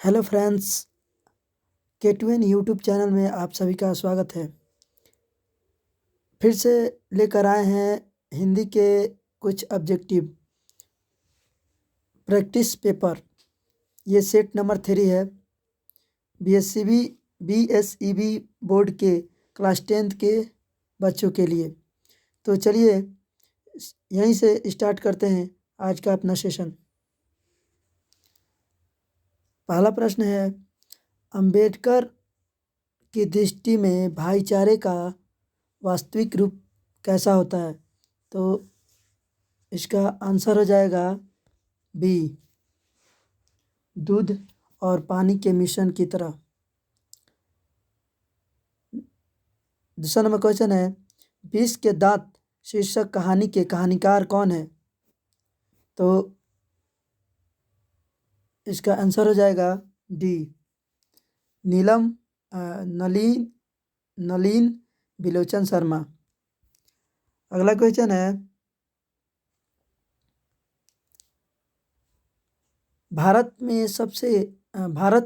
Hello friends, K2N YouTube channel में आप सभी का स्वागत है। फिर से लेकर आए हैं हिंदी के कुछ ऑब्जेक्टिव प्रैक्टिस पेपर। ये सेट नंबर 3 है। BSEB बोर्ड के क्लास 10th के बच्चों के लिए। तो चलिए यहीं से स्टार्ट करते हैं आज का अपना सेशन। पहला प्रश्न है, अंबेडकर की दृष्टि में भाईचारे का वास्तविक रूप कैसा होता है? तो इसका आंसर हो जाएगा बी, दूध और पानी के मिश्रण की तरह। दूसरा नंबर क्वेश्चन है, विष के दांत शीर्षक कहानी के कहानीकार कौन है? तो इसका आंसर हो जाएगा डी, नलीन बिलोचन शर्मा। अगला क्वेश्चन है, भारत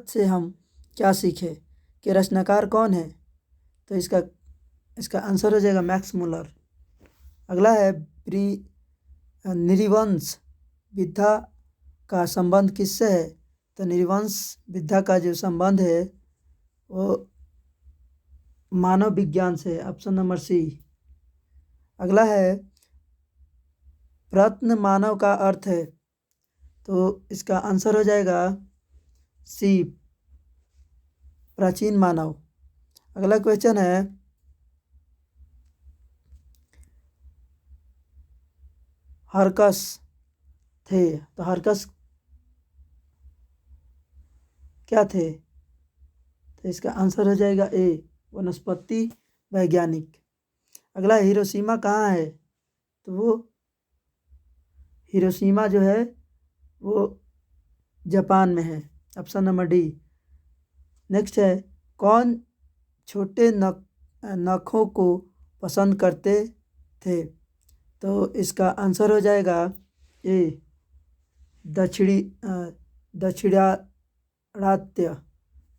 से हम क्या सीखे कि रचनाकार कौन है? तो इसका आंसर हो जाएगा मैक्स मुलर। अगला है, नृवंश विद्या का संबंध किससे है? तो नृवंश विद्या का जो संबंध है वो मानव विज्ञान से, ऑप्शन नंबर सी। अगला है, प्रत्न मानव का अर्थ है। तो इसका आंसर हो जाएगा सी, प्राचीन मानव। अगला क्वेश्चन है, हरकस थे, तो हरकस क्या थे? तो इसका आंसर हो जाएगा ए, वनस्पति वैज्ञानिक। अगला, हिरोशिमा कहाँ है? तो वो हिरोशिमा जो है वो जापान में है, ऑप्शन नंबर डी। नेक्स्ट है, कौन छोटे नखों को पसंद करते थे? तो इसका आंसर हो जाएगा ए,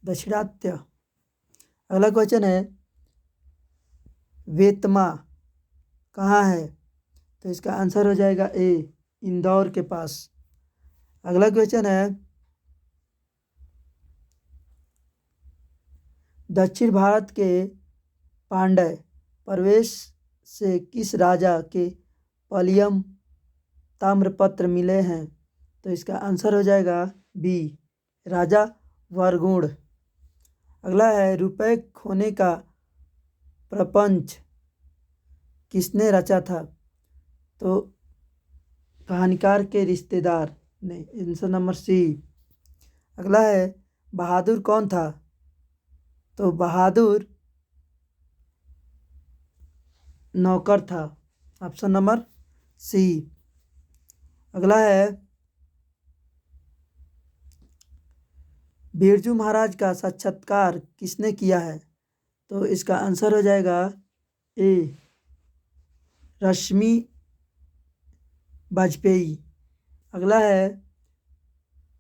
दक्षिणात्य। अगला क्वेश्चन है, वेतमा कहाँ है? तो इसका आंसर हो जाएगा ए, इंदौर के पास। अगला क्वेश्चन है, दक्षिण भारत के पांड्य प्रवेश से किस राजा के पलियम ताम्रपत्र मिले हैं? तो इसका आंसर हो जाएगा बी, राजा वरगुण। अगला है, रुपए खोने का प्रपंच किसने रचा था? तो कहानीकार के रिश्तेदार ने, आंसर नंबर सी। अगला है, बहादुर कौन था? तो बहादुर नौकर था, ऑप्शन नंबर सी। अगला है, बिरजू महाराज का साक्षात्कार किसने किया है? तो इसका आंसर हो जाएगा ए, रश्मि वाजपेयी। अगला है,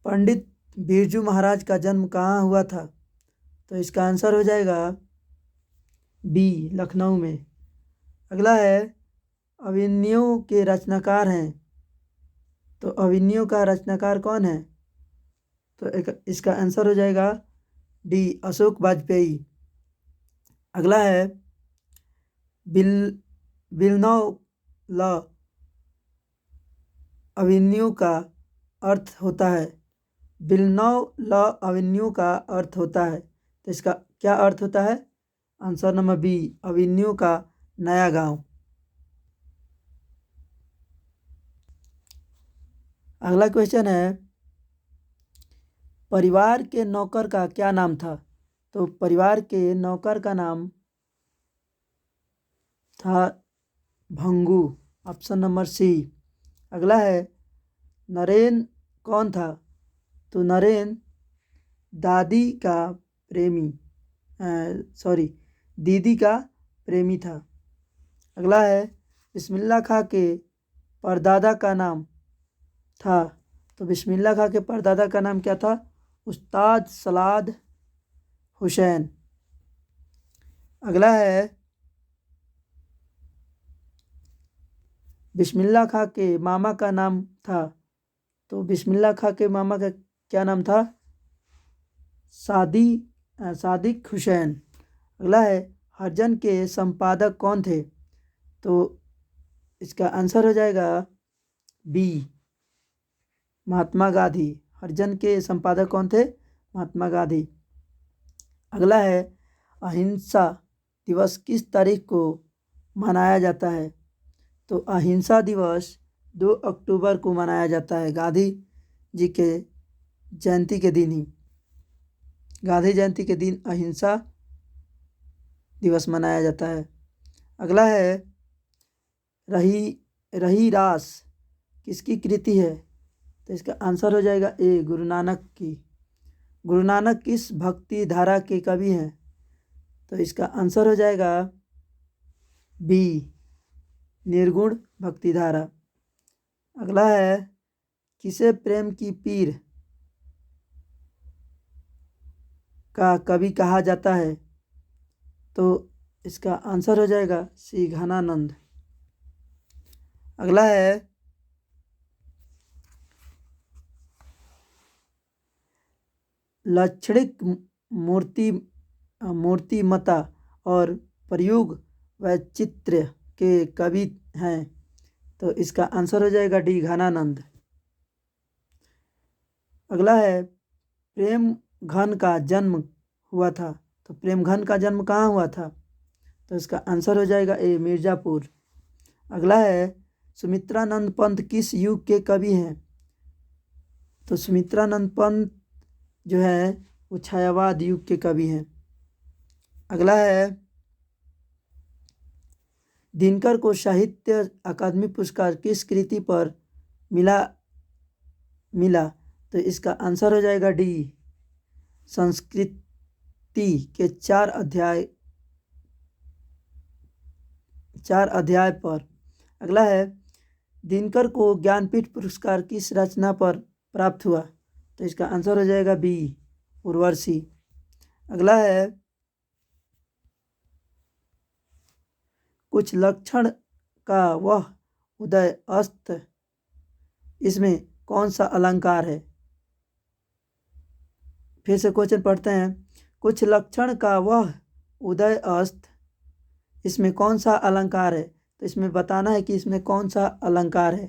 पंडित बिरजू महाराज का जन्म कहाँ हुआ था? तो इसका आंसर हो जाएगा बी, लखनऊ में। अगला है, अभिमन्यु के रचनाकार हैं। तो अभिमन्यु का रचनाकार कौन है? तो इसका आंसर हो जाएगा डी, अशोक वाजपेयी। अगला है, विल्नव लॉ अभिमन्यु का अर्थ होता है। विल्नव लॉ अभिमन्यु का अर्थ होता है, तो इसका क्या अर्थ होता है? आंसर नंबर बी, अभिमन्यु का नया गांव। अगला क्वेश्चन है, परिवार के नौकर का क्या नाम था? तो परिवार के नौकर का नाम था भंगू, ऑप्शन नंबर सी। अगला है, नरेन कौन था? तो नरेन दादी का प्रेमी दीदी का प्रेमी था। अगला है, बिस्मिल्लाह खां के परदादा का नाम था। तो बिस्मिल्लाह खां के परदादा का नाम क्या था? उस्ताद सलाद हुसैन। अगला है बिस्मिल्लाह खां के मामा का नाम था। तो बिस्मिल्लाह खां के मामा का क्या नाम था? सादिक हुसैन। अगला है हरिजन के संपादक कौन थे? तो इसका आंसर हो जाएगा बी, महात्मा गांधी। हरिजन के संपादक कौन थे? महात्मा गांधी। अगला है अहिंसा दिवस किस तारीख को मनाया जाता है? तो अहिंसा दिवस 2 अक्टूबर को मनाया जाता है, गांधी जी के जयंती के दिन ही। गांधी जयंती के दिन अहिंसा दिवस मनाया जाता है। अगला है रही रास किसकी कृति है? तो इसका आंसर हो जाएगा ए, गुरु नानक की। गुरु नानक किस भक्ति धारा के कवि हैं? तो इसका आंसर हो जाएगा बी, निर्गुण भक्ति धारा। अगला है किसे प्रेम की पीर का कवि कहा जाता है? तो इसका आंसर हो जाएगा सी, घनानंद। अगला है लाक्षणिक मूर्तिमता और प्रयोग वैचित्र्य के कवि हैं। तो इसका आंसर हो जाएगा डी, घनानंद। अगला है प्रेम घन का जन्म हुआ था। तो प्रेम घन का जन्म कहाँ हुआ था? तो इसका आंसर हो जाएगा ए, मिर्ज़ापुर। अगला है सुमित्रानंद पंत किस युग के कवि हैं? तो सुमित्रानंद पंत जो है वो छायावाद युग के कवि हैं। अगला है दिनकर को साहित्य अकादमी पुरस्कार किस कृति पर मिला? तो इसका आंसर हो जाएगा डी, संस्कृति के 4 अध्याय पर। अगला है दिनकर को ज्ञानपीठ पुरस्कार किस रचना पर प्राप्त हुआ? तो इसका आंसर हो जाएगा बी, उर्वशी। अगला है कुछ लक्षण का वह उदय अस्त, इसमें कौन सा अलंकार है? फिर से क्वेश्चन पढ़ते हैं। कुछ लक्षण का वह उदय अस्त, इसमें कौन सा अलंकार है? तो इसमें बताना है कि इसमें कौन सा अलंकार है।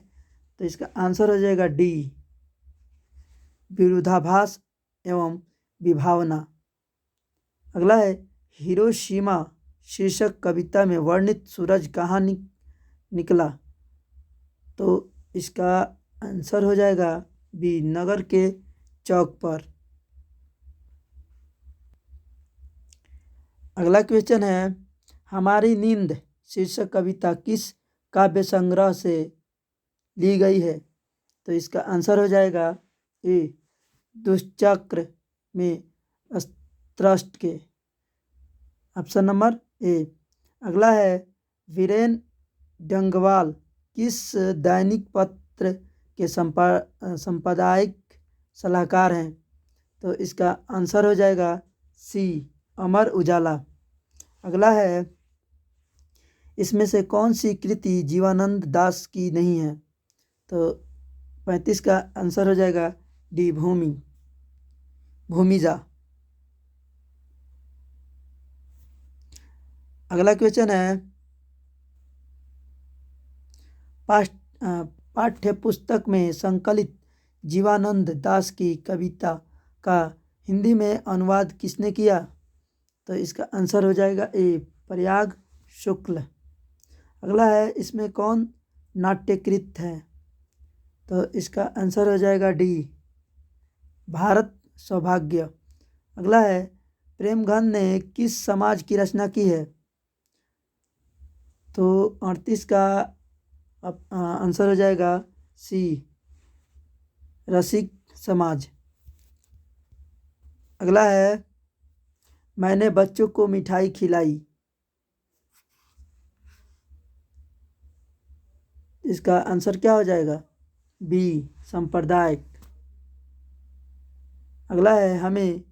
तो इसका आंसर हो जाएगा डी, विरोधाभास एवं विभावना। अगला है हिरोशिमा शीर्षक कविता में वर्णित सूरज कहाँ निकला? तो इसका आंसर हो जाएगा बी, नगर के चौक पर। अगला क्वेश्चन है हमारी नींद शीर्षक कविता किस काव्य संग्रह से ली गई है? तो इसका आंसर हो जाएगा ए, दुष्चक्र में त्रस्त के, ऑप्शन नंबर ए। अगला है वीरेन डंगवाल किस दैनिक पत्र के संपादकीय सलाहकार हैं? तो इसका आंसर हो जाएगा सी, अमर उजाला। अगला है इसमें से कौन सी कृति जीवानंद दास की नहीं है? तो 35 का आंसर हो जाएगा डी, भूमिजा। अगला क्वेश्चन है पाठ्य पुस्तक में संकलित जीवानंद दास की कविता का हिंदी में अनुवाद किसने किया? तो इसका आंसर हो जाएगा ए, प्रयाग शुक्ल। अगला है इसमें कौन नाट्यकृत है? तो इसका आंसर हो जाएगा डी, भारत सौभाग्य। अगला है प्रेमघन ने किस समाज की रचना की है? तो 38 का आंसर हो जाएगा सी, रसिक समाज। अगला है मैंने बच्चों को मिठाई खिलाई, इसका आंसर क्या हो जाएगा? बी, सांप्रदायिक। अगला है हमें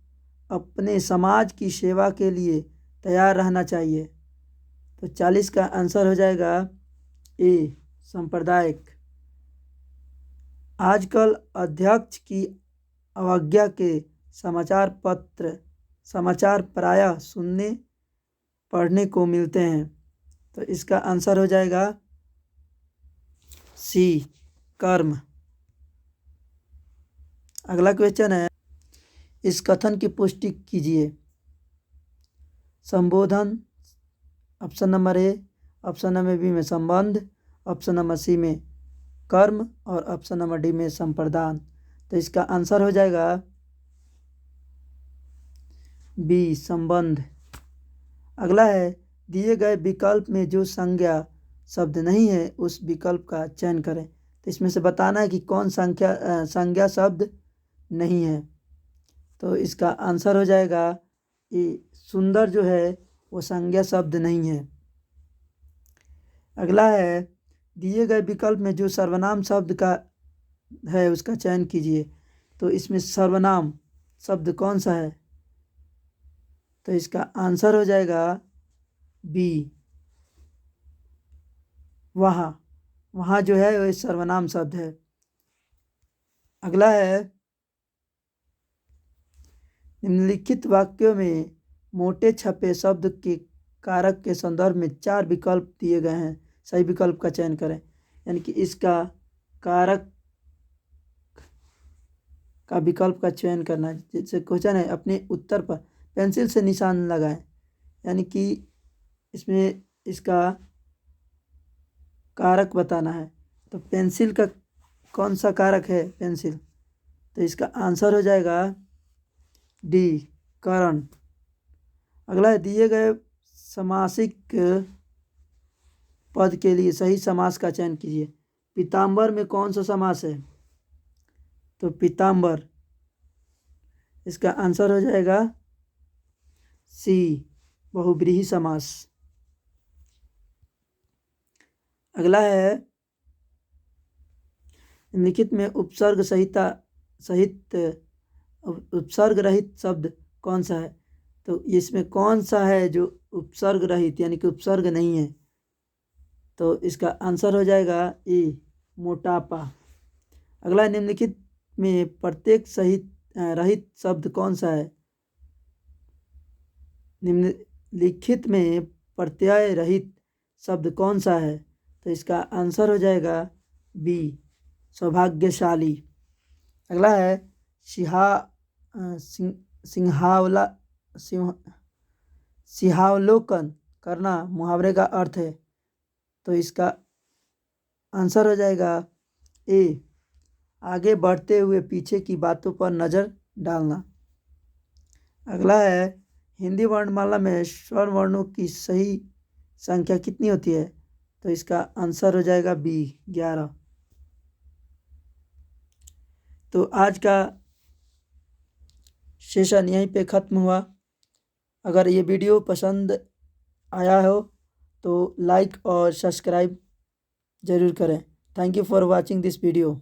अपने समाज की सेवा के लिए तैयार रहना चाहिए। तो 40 का आंसर हो जाएगा ए सांप्रदायिक। आजकल अध्यक्ष की अवज्ञा के समाचार प्रायः सुनने पढ़ने को मिलते हैं। तो इसका आंसर हो जाएगा सी कर्म। अगला क्वेश्चन है, इस कथन की पुष्टि कीजिए। संबोधन option number A, option number B में संबंध, ऑप्शन नंबर सी में कर्म और ऑप्शन नंबर डी में संप्रदान। तो इसका आंसर हो जाएगा बी संबंध। अगला है, दिए गए विकल्प में जो संज्ञा शब्द नहीं है उस विकल्प का चयन करें। तो इसमें से बताना है कि कौन संज्ञा शब्द नहीं है। तो इसका आंसर हो जाएगा ये सुंदर जो है वो संज्ञा शब्द नहीं है। अगला है, दिए गए विकल्प में जो सर्वनाम शब्द का है उसका चयन कीजिए। तो इसमें सर्वनाम शब्द कौन सा है? तो इसका आंसर हो जाएगा बी वहाँ। वहाँ जो है वो सर्वनाम शब्द है। अगला है, निम्नलिखित वाक्यों में मोटे छपे शब्द के कारक के संदर्भ में 4 विकल्प दिए गए हैं, सही विकल्प का चयन करें। यानी कि इसका कारक का विकल्प का चयन करना है। जैसे क्वेश्चन है, अपने उत्तर पर पेंसिल से निशान लगाएं। यानी कि इसमें इसका कारक बताना है। तो पेंसिल का कौन सा कारक है? पेंसिल। तो इसका आंसर हो जाएगा डी कारण। अगला है, दिए गए समासिक पद के लिए सही समास का चयन कीजिए। पीताम्बर में कौन सा समास है? तो पीताम्बर। इसका आंसर हो जाएगा सी बहुब्रीहि समास। अगला है, निम्नलिखित में उपसर्ग रहित शब्द कौन सा है? तो इसमें कौन सा है जो उपसर्ग रहित यानी कि उपसर्ग नहीं है? तो इसका आंसर हो जाएगा ए मोटापा। अगला, निम्नलिखित में प्रत्येक सहित रहित शब्द कौन सा है? निम्नलिखित में प्रत्यय रहित शब्द कौन सा है? तो इसका आंसर हो जाएगा बी सौभाग्यशाली। अगला है, सिंहावलोकन करना मुहावरे का अर्थ है। तो इसका आंसर हो जाएगा ए आगे बढ़ते हुए पीछे की बातों पर नज़र डालना। अगला है, हिंदी वर्णमाला में स्वर्ण वर्णों की सही संख्या कितनी होती है? तो इसका आंसर हो जाएगा बी 11। तो आज का सेशन यहीं पे ख़त्म हुआ। अगर ये वीडियो पसंद आया हो तो लाइक और सब्सक्राइब ज़रूर करें। Thank you for watching this video.